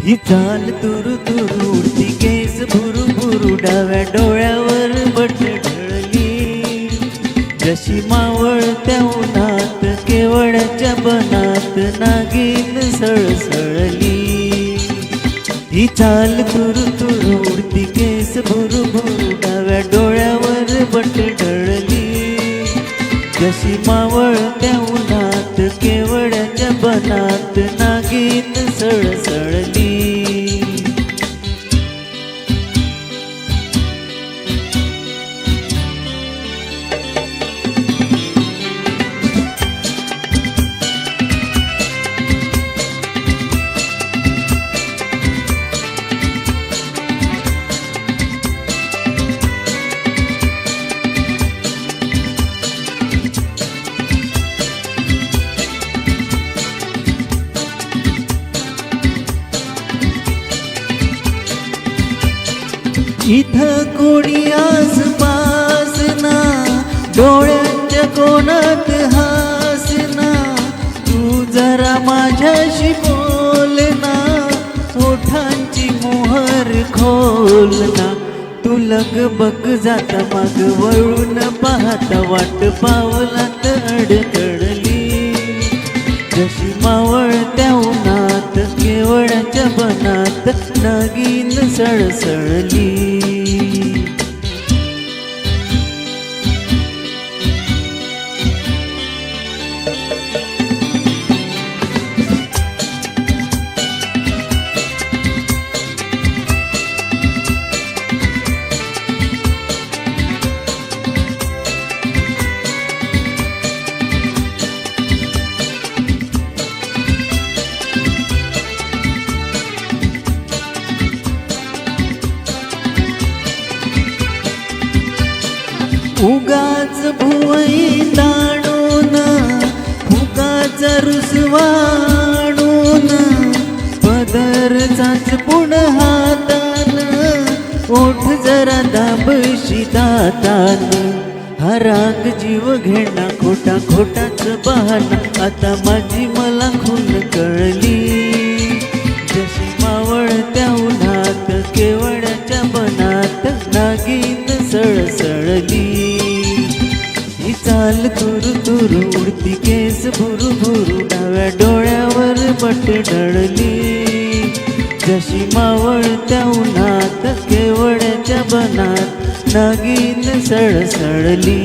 ही चाल तुरु तुरु उडती केस भुरु भुरु डाव्या डोळ्यावर बट ढळली जशी मावळत्या उन्हात केवड्याच्या बनात नागिन सळसळली ही चाल तुरु तुरु उडती केस भुरु भुरु डाव्या डोळ्यावर बट ढळली जशी मावळत्या उन्हात केवड्याच्या बनात नागिन सळसळली इथं कोणी आसपास ना डोळ्यांच्या कोणात हासना तू जरा माझ्याशी बोल ना ओठांची मोहर खोल ना तू लगबग जाता माग वळून पाहता वाट पावलात अडकळली जशी मावळत्या उन्हात केवड्याच्या बनात नागिन सळसळली उगाच भुवई ताणून फुगाच रुसवाणून पदर चाचपून हातान ओठ जरा दाबशी दातान हा राग जीव घेणा खोटा खोटाच बहाना आता माझी मला खून कळली जशी मावळत्या उन्हात केवड्याच्या बनात नागिन सळसळली ही चाल तुरु तुरु उडती केस भुरु भुरु डाव्या डोळ्यावर बट ढळली जशी मावळत्या उन्हात केवड्याच्या बनात नागिन सळसळली